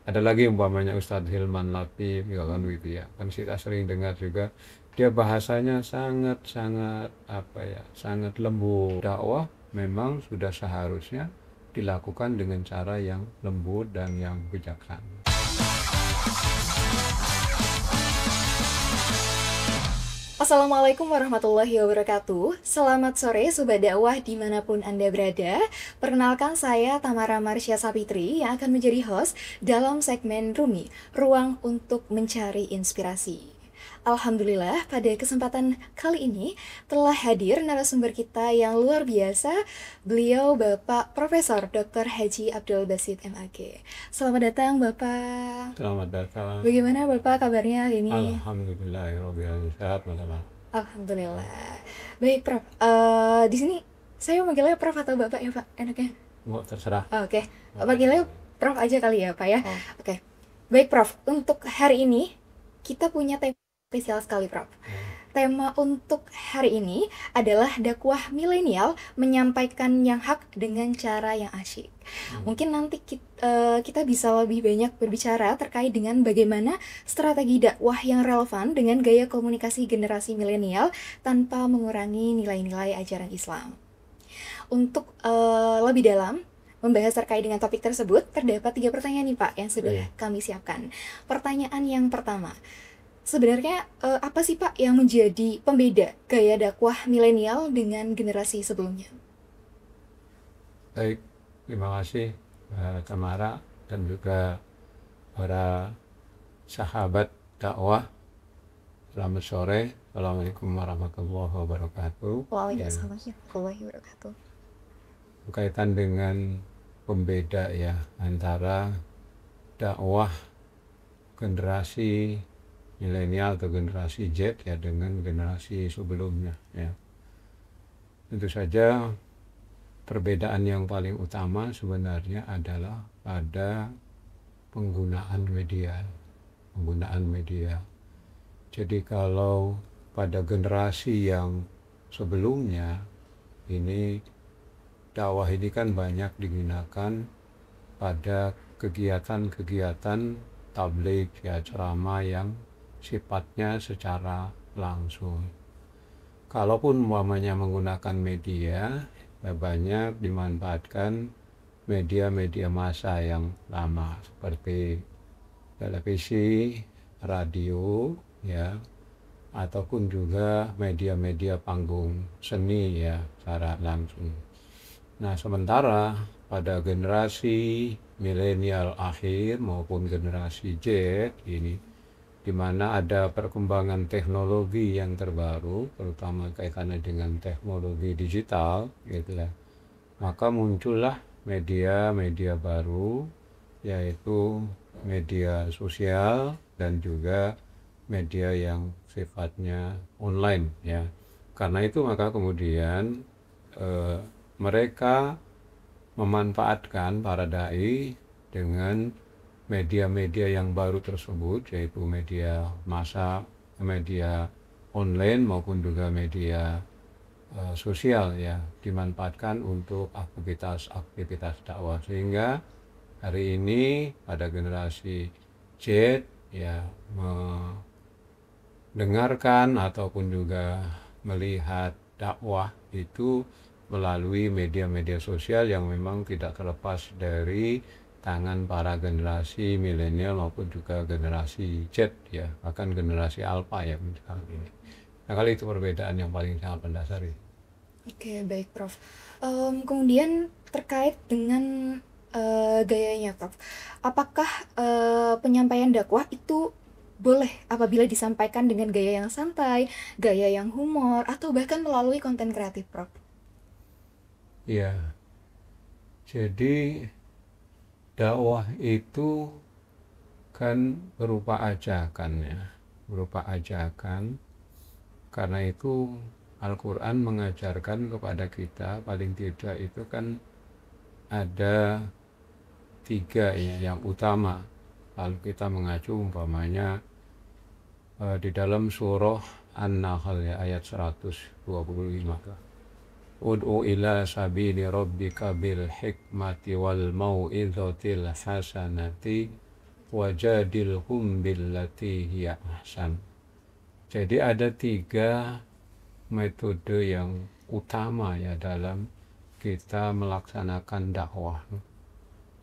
Ada lagi umpamanya Ustadz Hilman Latif, ya kan gitu ya. Kan kita sering dengar juga dia bahasanya sangat-sangat apa ya, sangat lembut. Dakwah memang sudah seharusnya dilakukan dengan cara yang lembut dan yang bijaksana. Assalamualaikum warahmatullahi wabarakatuh. Selamat sore Sobat Dakwah dimanapun Anda berada. Perkenalkan saya Tamara Marsya Sapitri yang akan menjadi host dalam segmen Rumi, Ruang untuk Mencari Inspirasi. Alhamdulillah pada kesempatan kali ini telah hadir narasumber kita yang luar biasa. Beliau Bapak Profesor Dr. Haji Abdul Basit MAG. Selamat datang Bapak. Selamat datang. Bagaimana Bapak kabarnya hari ini? Alhamdulillahirobbilalamin. Sehat Mas. Alhamdulillah. Baik, Prof. Di sini saya manggilnya Prof atau Bapak ya, Pak? Enaknya? Mau terserah. Oh, oke. Panggilnya Prof aja kali ya, Pak ya. Oh. Oke. Baik, Prof. Untuk hari ini kita punya tema spesial sekali, Prof. Tema untuk hari ini adalah dakwah milenial menyampaikan yang hak dengan cara yang asyik. Mungkin nanti kita bisa lebih banyak berbicara terkait dengan bagaimana strategi dakwah yang relevan dengan gaya komunikasi generasi milenial tanpa mengurangi nilai-nilai ajaran Islam. Untuk lebih dalam membahas terkait dengan topik tersebut, terdapat 3 pertanyaan nih Pak yang sudah kami siapkan. Pertanyaan yang pertama, sebenarnya apa sih Pak yang menjadi pembeda gaya dakwah milenial dengan generasi sebelumnya? Baik, terima kasih Tamara dan juga para sahabat dakwah. Selamat sore. Assalamualaikum warahmatullahi wabarakatuh. Waalaikumsalam warahmatullahi wabarakatuh. Berkaitan dengan pembeda ya antara dakwah generasi milenial atau generasi Z ya dengan generasi sebelumnya ya. Tentu saja perbedaan yang paling utama sebenarnya adalah pada penggunaan media. Jadi kalau pada generasi yang sebelumnya ini dakwah ini kan banyak digunakan pada kegiatan-kegiatan tabligh ya, ceramah yang sifatnya secara langsung. Kalaupun umpamanya menggunakan media, banyak dimanfaatkan media-media massa yang lama seperti televisi, radio, ya, ataupun juga media-media panggung seni ya secara langsung. Nah, sementara pada generasi milenial akhir maupun generasi Z ini, di mana ada perkembangan teknologi yang terbaru, terutama kaitannya dengan teknologi digital, gitu ya. Maka muncullah media-media baru, yaitu media sosial dan juga media yang sifatnya online, ya. Karena itu maka kemudian mereka memanfaatkan para dai dengan media-media yang baru tersebut, yaitu media massa, media online maupun juga media sosial ya, dimanfaatkan untuk aktivitas dakwah. Sehingga hari ini pada generasi Z ya mendengarkan ataupun juga melihat dakwah itu melalui media-media sosial yang memang tidak terlepas dari tangan para generasi milenial maupun juga generasi Z ya, bahkan generasi Alpha ya misalnya ini. Nah, kali itu perbedaan yang paling sangat mendasar. Oke, baik Prof. Kemudian terkait dengan gayanya Prof, apakah penyampaian dakwah itu boleh apabila disampaikan dengan gaya yang santai, gaya yang humor, atau bahkan melalui konten kreatif Prof? Iya, jadi dakwah itu kan berupa ajakan ya, karena itu Al-Quran mengajarkan kepada kita paling tidak itu kan ada 3 ya yang utama. Lalu kita mengacu umpamanya di dalam surah An-Nahl ya, ayat 125. Ud'u ila sabili rabbika bil hikmati wal mau'izatil hasanati wajadilhum billati hiya ahsan. Jadi ada 3 metode yang utama ya dalam kita melaksanakan dakwah.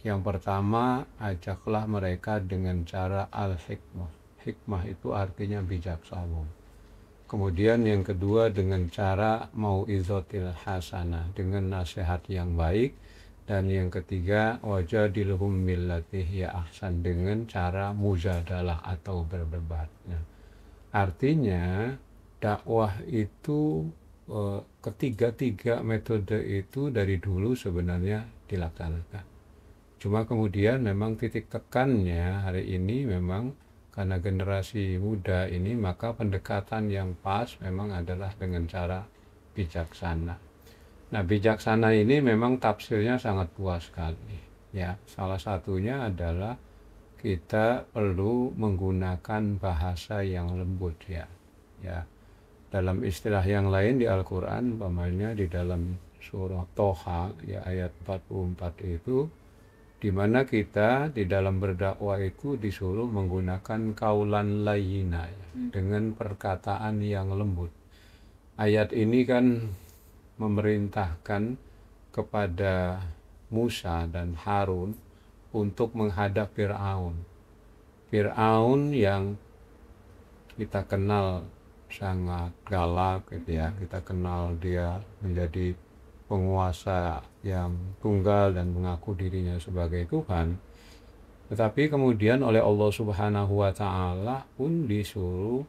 Yang pertama, ajaklah mereka dengan cara al-hikmah. Hikmah itu artinya bijaksana. Kemudian yang kedua dengan cara mau'izatil hasanah, dengan nasihat yang baik. Dan yang ketiga, wajadilhum billati hiya ahsan, dengan cara mujadalah atau berdebat. Artinya dakwah itu ketiga-tiga metode itu dari dulu sebenarnya dilaksanakan. Cuma kemudian memang titik tekannya hari ini memang karena generasi muda ini, maka pendekatan yang pas memang adalah dengan cara bijaksana. Nah, bijaksana ini memang tafsirnya sangat luas sekali. Ya, salah satunya adalah kita perlu menggunakan bahasa yang lembut ya. Ya. Dalam istilah yang lain di Al-Qur'an, umpamanya di dalam surah Toha ya ayat 44 itu, di mana kita di dalam berdakwah itu disuruh menggunakan kaulan layyina ya, dengan perkataan yang lembut. Ayat ini kan memerintahkan kepada Musa dan Harun untuk menghadap Fir'aun. Fir'aun yang kita kenal sangat galak gitu ya. Kita kenal dia menjadi penguasa yang tunggal dan mengaku dirinya sebagai Tuhan. Tetapi kemudian oleh Allah Subhanahu wa Ta'ala pun disuruh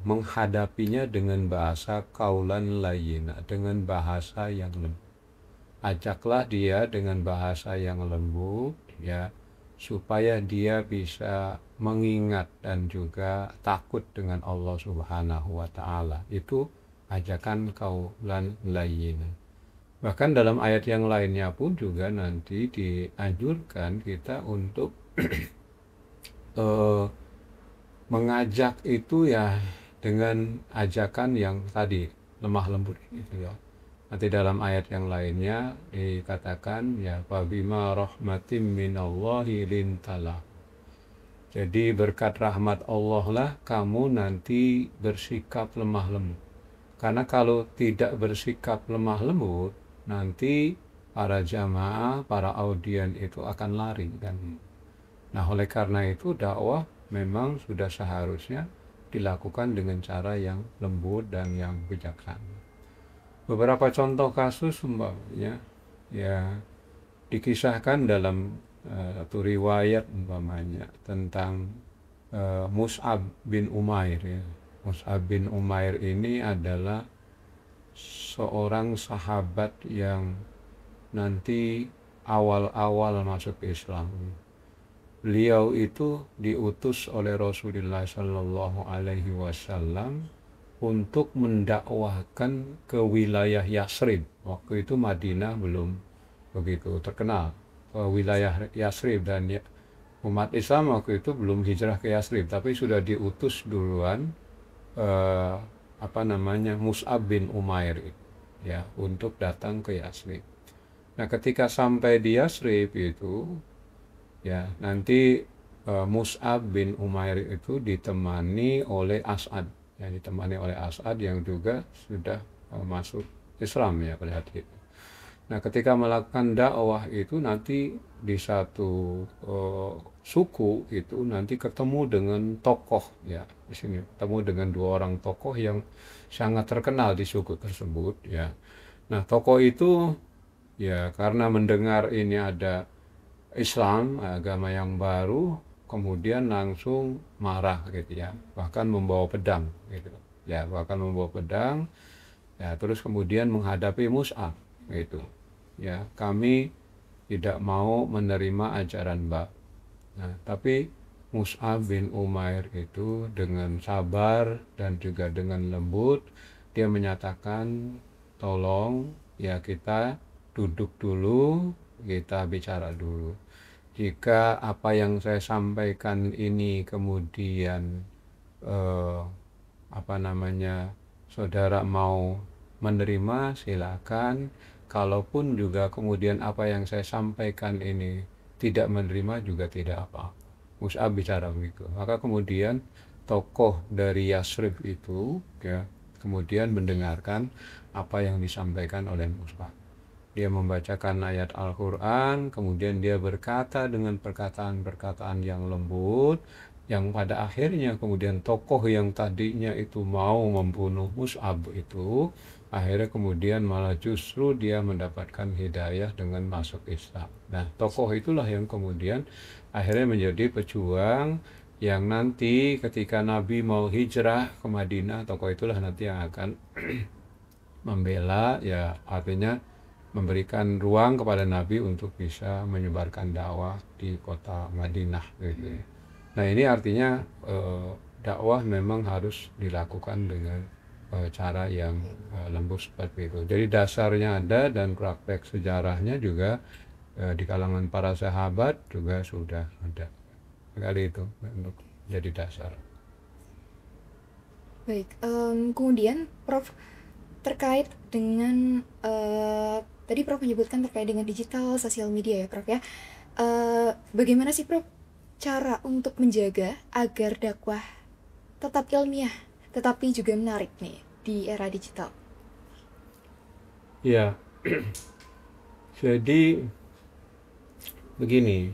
menghadapinya dengan bahasa kaulan layyina, dengan bahasa yang lembut. Ajaklah dia dengan bahasa yang lembut ya, supaya dia bisa mengingat dan juga takut dengan Allah Subhanahu wa Ta'ala. Itu ajakan kaulan layyina. Bahkan dalam ayat yang lainnya pun juga nanti dianjurkan kita untuk mengajak itu ya dengan ajakan yang tadi lemah lembut gitu ya. Nanti dalam ayat yang lainnya dikatakan ya fabima rahmatim minallahi lintalah. Jadi berkat rahmat Allah lah kamu nanti bersikap lemah lembut. Karena kalau tidak bersikap lemah lembut, nanti para jamaah, para audien itu akan lari kan. Nah, oleh karena itu dakwah memang sudah seharusnya dilakukan dengan cara yang lembut dan yang bijaksana. Beberapa contoh kasus umpamanya ya dikisahkan dalam satu riwayat umpamanya tentang Mus'ab bin Umair ya. Mus'ab bin Umair ini adalah seorang sahabat yang nanti awal-awal masuk Islam. Beliau itu diutus oleh Rasulullah Shallallahu Alaihi Wasallam untuk mendakwahkan ke wilayah Yasrib. Waktu itu Madinah belum begitu terkenal. Ke wilayah Yasrib, dan umat Islam waktu itu belum hijrah ke Yasrib, tapi sudah diutus duluan Mus'ab bin Umair ya untuk datang ke Yasrib. Nah, ketika sampai di Yasrib itu ya nanti Mus'ab bin Umair itu ditemani oleh As'ad. Yang ditemani oleh As'ad yang juga sudah masuk Islam ya pada saat itu. Nah, ketika melakukan dakwah itu nanti di satu suku itu nanti ketemu dengan tokoh ya di sini, ketemu dengan 2 orang tokoh yang sangat terkenal di suku tersebut ya. Nah, tokoh itu ya karena mendengar ini ada Islam, agama yang baru, kemudian langsung marah gitu ya, bahkan membawa pedang gitu ya, terus kemudian menghadapi Mus'ab gitu ya, kami tidak mau menerima ajaran Mbak. Nah, tapi Mus'ab bin Umair itu dengan sabar dan juga dengan lembut dia menyatakan, tolong ya kita duduk dulu, kita bicara dulu. Jika apa yang saya sampaikan ini kemudian saudara mau menerima silakan. Kalaupun juga kemudian apa yang saya sampaikan ini tidak menerima juga tidak apa. Mus'ab bicara begitu. Maka kemudian tokoh dari Yasrib itu ya kemudian mendengarkan apa yang disampaikan oleh Mus'ab. Dia membacakan ayat Al-Quran, kemudian dia berkata dengan perkataan-perkataan yang lembut, yang pada akhirnya kemudian tokoh yang tadinya itu mau membunuh Mus'ab itu, akhirnya kemudian malah justru dia mendapatkan hidayah dengan masuk Islam. Nah, tokoh itulah yang kemudian akhirnya menjadi pejuang yang nanti ketika Nabi mau hijrah ke Madinah, tokoh itulah nanti yang akan membela, ya artinya memberikan ruang kepada Nabi untuk bisa menyebarkan dakwah di kota Madinah gitu. Nah ini artinya dakwah memang harus dilakukan dengan cara yang lembut seperti itu. Jadi dasarnya ada dan praktek sejarahnya juga di kalangan para sahabat juga sudah ada. Kali itu untuk jadi dasar. Baik, kemudian Prof terkait dengan tadi Prof menyebutkan terkait dengan digital, sosial media ya Prof ya. Bagaimana sih Prof cara untuk menjaga agar dakwah tetap ilmiah, tetapi juga menarik nih di era digital? Ya, jadi begini,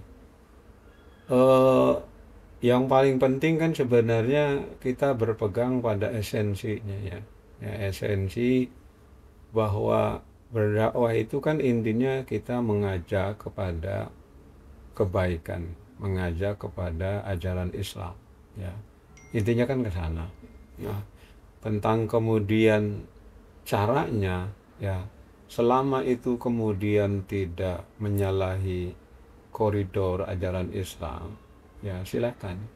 yang paling penting kan sebenarnya kita berpegang pada esensinya ya. Esensi bahwa berdakwah itu kan intinya kita mengajak kepada kebaikan, mengajak kepada ajaran Islam ya. Intinya kan ke sana. Nah, tentang kemudian caranya ya, selama itu kemudian tidak menyalahi koridor ajaran Islam ya silakan.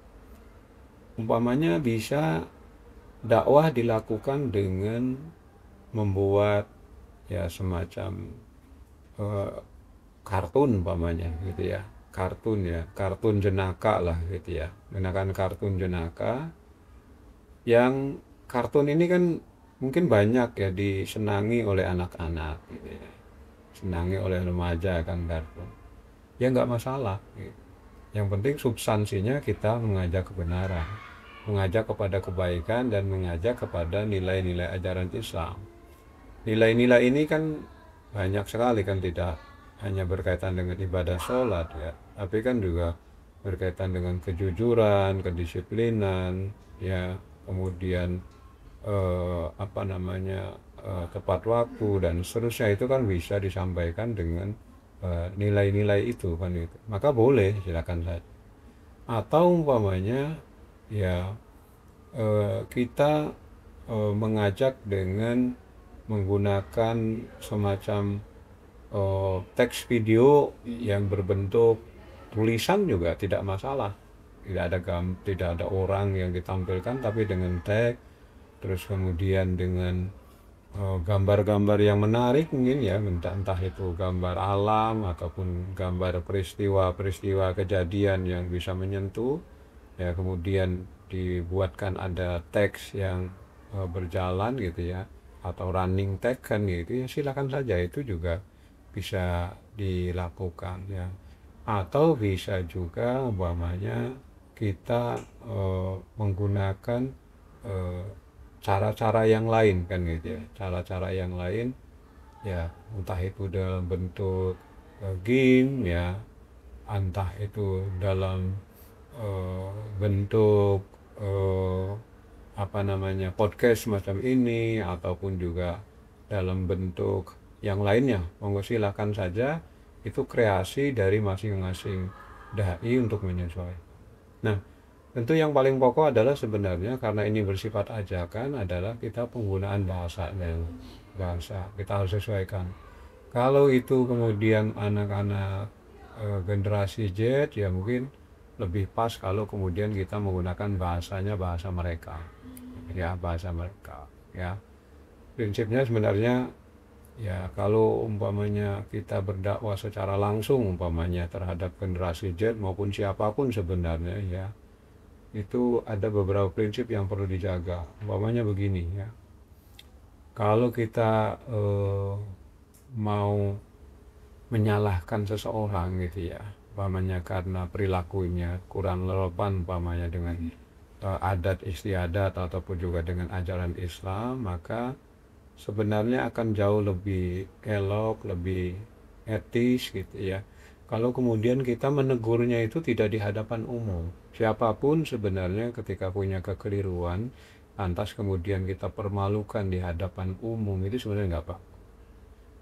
Umpamanya bisa dakwah dilakukan dengan membuat ya semacam kartun umpamanya gitu ya, kartun jenaka lah gitu ya, menggunakan kartun jenaka. Yang kartun ini kan mungkin banyak ya disenangi oleh anak-anak gitu ya, senangi oleh remaja kan kartun ya, nggak masalah gitu. Yang penting substansinya kita mengajak kebenaran, mengajak kepada kebaikan, dan mengajak kepada nilai-nilai ajaran Islam. Nilai-nilai ini kan banyak sekali kan, tidak hanya berkaitan dengan ibadah sholat ya, tapi kan juga berkaitan dengan kejujuran, kedisiplinan ya, kemudian tepat waktu dan seterusnya. Itu kan bisa disampaikan dengan nilai-nilai itu kan itu. Maka boleh, silakan saja. Atau umpamanya ya kita mengajak dengan menggunakan semacam teks video yang berbentuk tulisan juga tidak masalah. Tidak ada orang yang ditampilkan, tapi dengan teks, terus kemudian dengan gambar-gambar yang menarik mungkin ya, entah itu gambar alam ataupun gambar peristiwa kejadian yang bisa menyentuh ya, kemudian dibuatkan ada teks yang berjalan gitu ya, atau running text kan gitu ya, silakan saja, itu juga bisa dilakukan ya. Atau bisa juga umpamanya kita menggunakan cara-cara yang lain kan gitu ya, cara-cara yang lain ya, entah itu dalam bentuk game ya, entah itu dalam bentuk podcast semacam ini, ataupun juga dalam bentuk yang lainnya. Monggo silakan saja, itu kreasi dari masing-masing dai untuk menyesuaikan. Nah, tentu yang paling pokok adalah sebenarnya, karena ini bersifat ajakan, adalah kita penggunaan bahasa kita harus sesuaikan. Kalau itu kemudian anak-anak generasi Z ya, mungkin lebih pas kalau kemudian kita menggunakan bahasa mereka ya. Prinsipnya sebenarnya ya, kalau umpamanya kita berdakwah secara langsung umpamanya terhadap generasi Z maupun siapapun sebenarnya ya, itu ada beberapa prinsip yang perlu dijaga. Umpamanya begini ya, kalau kita mau menyalahkan seseorang gitu ya, umpamanya karena perilakunya kurang relevan umpamanya dengan adat istiadat ataupun juga dengan ajaran Islam, maka sebenarnya akan jauh lebih elok, lebih etis gitu ya. Kalau kemudian kita menegurnya itu tidak di hadapan umum. Siapapun sebenarnya ketika punya kekeliruan, lantas kemudian kita permalukan di hadapan umum, itu sebenarnya nggak apa.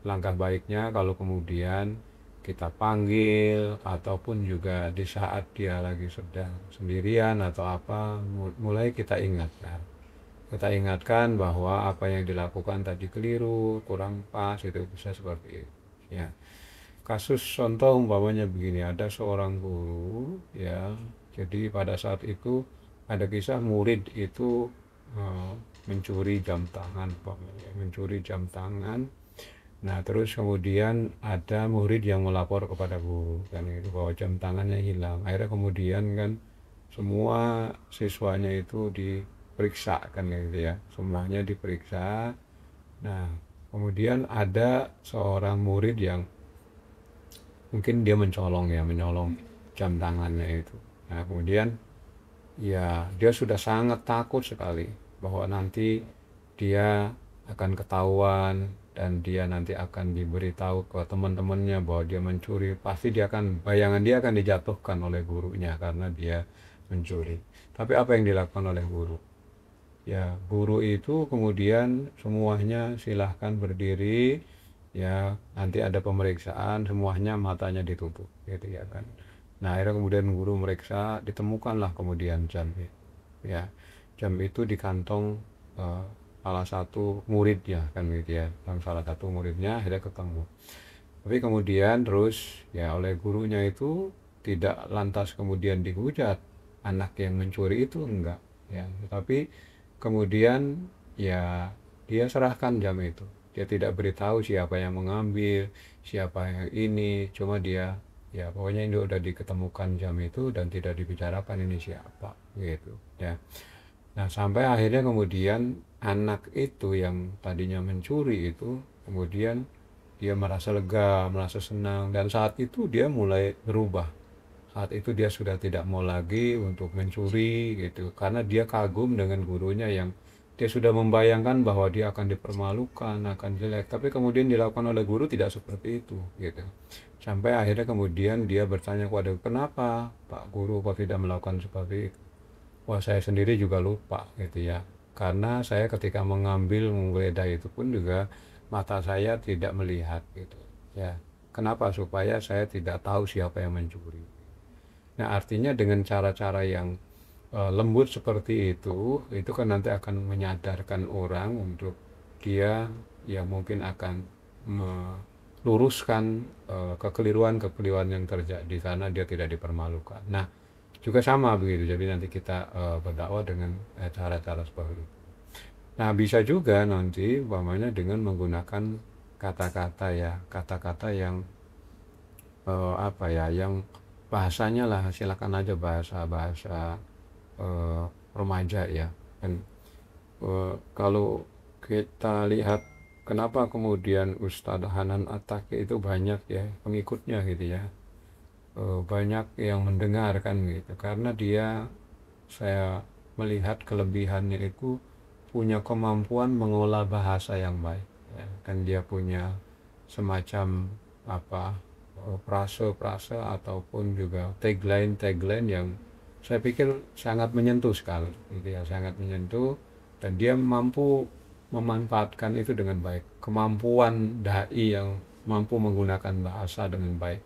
Langkah baiknya kalau kemudian kita panggil ataupun juga di saat dia lagi sedang sendirian atau apa, mulai kita ingatkan. Kita ingatkan bahwa apa yang dilakukan tadi keliru, kurang pas, itu bisa seperti itu. Ya. Kasus contoh umpamanya begini, ada seorang guru ya, jadi pada saat itu ada kisah murid itu eh, mencuri jam tangan, mencuri jam tangan. Nah, terus kemudian ada murid yang melapor kepada guru kan itu bahwa jam tangannya hilang. Akhirnya kemudian kan semua siswanya itu diperiksa kan gitu ya. Semuanya diperiksa. Nah, kemudian ada seorang murid yang mungkin dia menyolong jam tangannya itu. Nah, kemudian ya dia sudah sangat takut sekali bahwa nanti dia akan ketahuan dan dia nanti akan diberitahu ke teman-temannya bahwa dia mencuri. Pasti bayangan dia akan dijatuhkan oleh gurunya karena dia mencuri. Tapi apa yang dilakukan oleh guru? Ya, guru itu kemudian semuanya silahkan berdiri, ya nanti ada pemeriksaan, semuanya matanya ditutup gitu ya kan. Nah, akhirnya kemudian guru meriksa, ditemukanlah kemudian jam ya. Jam itu di kantong eh, salah satu muridnya kan gitu ya. Dan salah satu muridnya akhirnya ketemu. Tapi kemudian terus ya oleh gurunya itu tidak lantas kemudian dihujat anak yang mencuri itu enggak ya, tapi kemudian ya dia serahkan jam itu. Dia tidak beritahu siapa yang mengambil, siapa yang ini, cuma dia ya pokoknya ini udah diketemukan jam itu dan tidak dibicarakan ini siapa gitu ya. Nah, sampai akhirnya kemudian anak itu yang tadinya mencuri itu kemudian dia merasa lega, merasa senang, dan saat itu dia mulai berubah. Saat itu dia sudah tidak mau lagi untuk mencuri gitu, karena dia kagum dengan gurunya yang dia sudah membayangkan bahwa dia akan dipermalukan, akan jelek, tapi kemudian dilakukan oleh guru tidak seperti itu gitu. Sampai akhirnya kemudian dia bertanya kepada, kenapa Pak Guru kok tidak melakukan seperti itu? Wah, saya sendiri juga lupa gitu ya. Karena saya ketika menggeledah itu pun juga mata saya tidak melihat gitu. Ya. Kenapa? Supaya saya tidak tahu siapa yang mencuri. Nah, artinya dengan cara-cara yang lembut seperti itu kan nanti akan menyadarkan orang untuk dia yang mungkin akan meluruskan kekeliruan-kekeliruan yang terjadi karena dia tidak dipermalukan. Nah, juga sama begitu. Jadi nanti kita berdakwah dengan cara-cara seperti itu. Nah, bisa juga nanti umpamanya dengan menggunakan kata-kata ya, kata-kata yang apa ya, yang bahasanya lah silakan aja bahasa-bahasa remaja ya. Dan kalau kita lihat kenapa kemudian Ustadz Hanan At-Taqi itu banyak ya pengikutnya gitu ya. Banyak yang mendengarkan gitu karena saya melihat kelebihannya itu punya kemampuan mengolah bahasa yang baik ya. Dan dia punya semacam apa frase-frase ataupun juga tagline yang saya pikir sangat menyentuh sekali gitu ya, sangat menyentuh, dan dia mampu memanfaatkan itu dengan baik. Kemampuan dai yang mampu menggunakan bahasa dengan baik.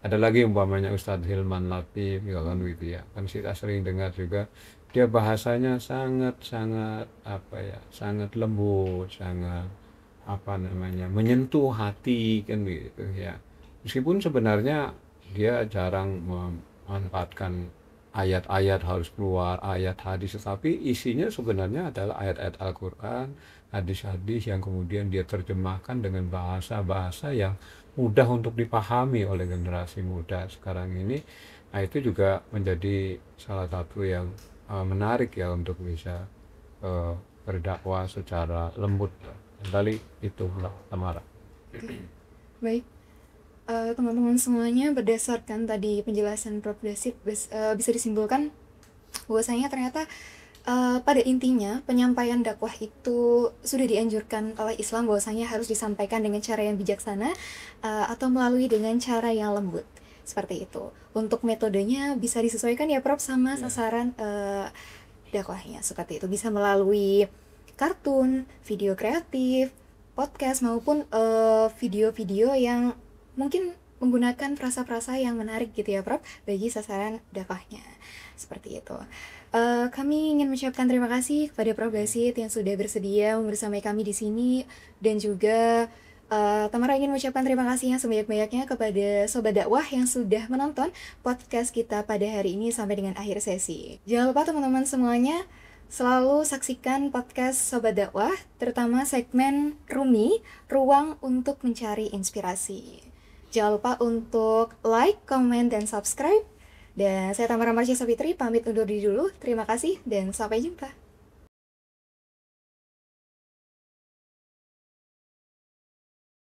Ada lagi umpamanya Ustadz Hilman Latif ya kan gitu ya, kan kita sering dengar juga dia bahasanya sangat apa ya, sangat lembut, sangat apa namanya, menyentuh hati kan gitu ya. Meskipun sebenarnya dia jarang memanfaatkan ayat-ayat harus keluar, ayat hadis, tetapi isinya sebenarnya adalah ayat-ayat Al-Quran, hadis-hadis yang kemudian dia terjemahkan dengan bahasa-bahasa yang mudah untuk dipahami oleh generasi muda sekarang ini. Nah, itu juga menjadi salah satu yang menarik ya untuk bisa berdakwah secara lembut. Tadi itu Tamara. Baik. teman-teman semuanya, berdasarkan tadi penjelasan Prof. Dasid, bisa disimpulkan bahwasanya ternyata pada intinya penyampaian dakwah itu sudah dianjurkan oleh Islam, bahwasanya harus disampaikan dengan cara yang bijaksana atau melalui dengan cara yang lembut, seperti itu. Untuk metodenya bisa disesuaikan ya Prof sama sasaran dakwahnya, seperti itu. Bisa melalui kartun, video kreatif, podcast, maupun video-video yang mungkin menggunakan frasa-frasa yang menarik gitu ya Prof bagi sasaran dakwahnya, seperti itu. Kami ingin mengucapkan terima kasih kepada Prof Dasid yang sudah bersedia membersamai kami di sini, dan juga Tamara ingin mengucapkan terima kasih yang sebanyak-banyaknya kepada Sobat Dakwah yang sudah menonton podcast kita pada hari ini sampai dengan akhir sesi. Jangan lupa teman-teman semuanya selalu saksikan podcast Sobat Dakwah, terutama segmen Rumi, Ruang untuk Mencari Inspirasi. Jangan lupa untuk like, komen, dan subscribe. Dan saya Tamara Marsha Savitri pamit undur diri dulu. Terima kasih dan sampai jumpa.